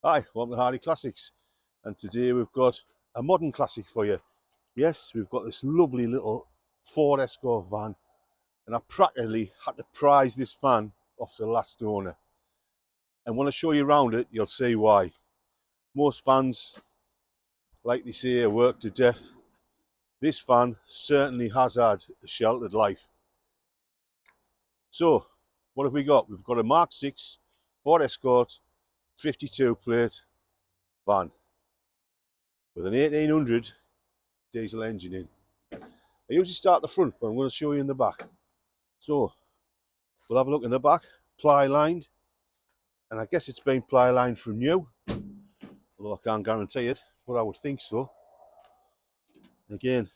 Hi, welcome to Hardy Classics, and today we've got a modern classic for you. Yes, we've got this lovely little Ford Escort van, and I practically had to prize this van off the last owner. And when I show you around it, you'll see why. Most vans, like they say, are worked to death. This van certainly has had a sheltered life. So, what have we got? We've got a Mark 6 Ford Escort 52 plate van with an 1800 diesel engine in. I usually start at the front, but I'm going to show you in the back. So we'll have a look in the back, ply lined, and I guess it's been ply lined from new, although I can't guarantee it, but I would think so. Again,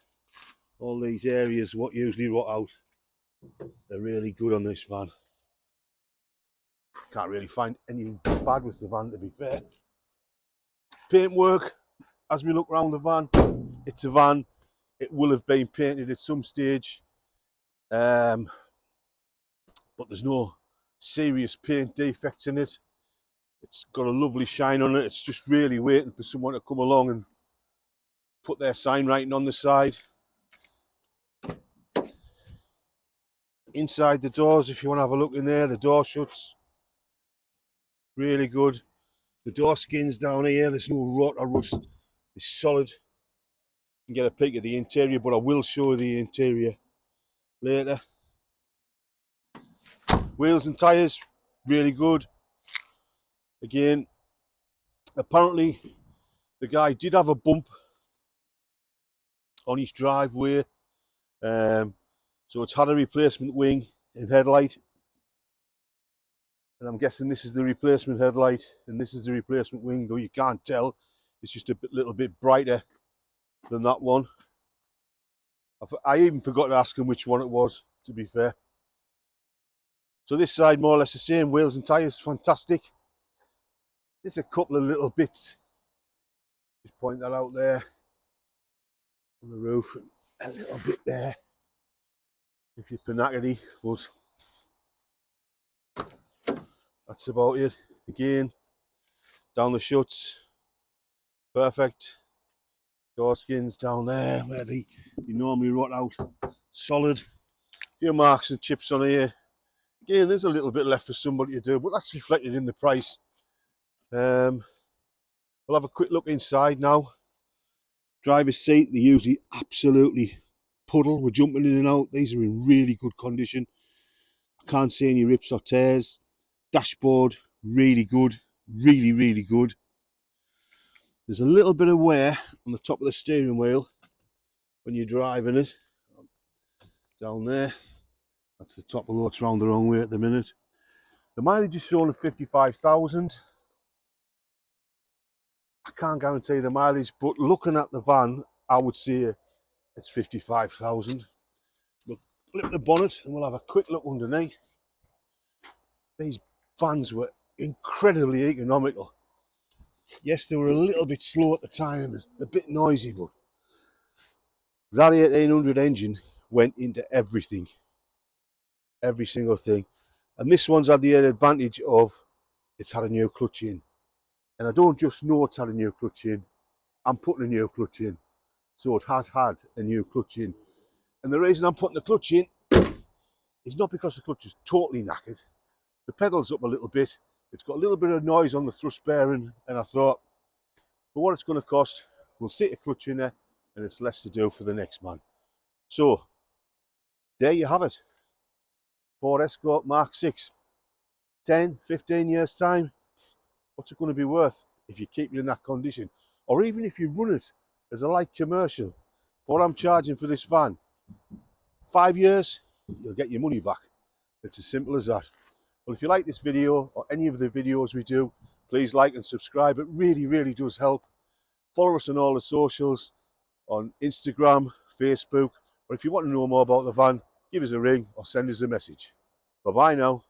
all these areas what usually rot out, they're really good on this van. Can't really find anything bad with the van, to be fair. Paintwork, as we look around the van, it's a van, it will have been painted at some stage, but there's no serious paint defects in it. It's got a lovely shine on it. It's just really waiting for someone to come along and put their sign writing on the side. Inside the doors, if you want to have a look in there, the door shuts really good. The door skins down here, there's no rot or rust. It's solid. You can get a peek at the interior, but I will show you the interior later. Wheels and tyres, really good. Again, apparently the guy did have a bump on his driveway, so it's had a replacement wing and headlight, and I'm guessing this is the replacement headlight and this is the replacement wing, though you can't tell. It's just a little bit brighter than that one. I even forgot to ask him which one it was, to be fair. So this side more or less the same, wheels and tyres, fantastic. There's a couple of little bits, just point that out there on the roof, and a little bit there if you're panackety, but that's about it. Again, down the shuts, perfect. Door skins down there where they normally rot out, solid. Few marks and chips on here. Again, there's a little bit left for somebody to do, but that's reflected in the price. We'll have a quick look inside now. Driver's seat, they usually absolutely puddle. We're jumping in and out. These are in really good condition. I can't see any rips or tears. Dashboard, really good. Really, really good. There's a little bit of wear on the top of the steering wheel when you're driving it. Down there. That's the top, although it's round the wrong way at the minute. The mileage is shown at 55,000. I can't guarantee the mileage, but looking at the van, I would say it's 55,000. We'll flip the bonnet and we'll have a quick look underneath. These vans were incredibly economical. Yes, they were a little bit slow at the time, a bit noisy, but that 1800 engine went into everything. Every single thing. And this one's had the advantage of it's had a new clutch in. And I don't just know it's had a new clutch in, I'm putting a new clutch in. So it has had a new clutch in. And the reason I'm putting the clutch in is not because the clutch is totally knackered. The pedal's up a little bit. It's got a little bit of noise on the thrust bearing, and I thought, for what it's going to cost, we'll stick a clutch in there, and it's less to do for the next man. So, there you have it. Ford Escort Mark 6. 10, 15 years time, what's it going to be worth if you keep it in that condition? Or even if you run it as a light commercial, for what I'm charging for this van, 5 years, you'll get your money back. It's as simple as that. Well, if you like this video or any of the videos we do, please like and subscribe. It really, really does help. Follow us on all the socials, on Instagram, Facebook, or if you want to know more about the van, give us a ring or send us a message. Bye-bye now.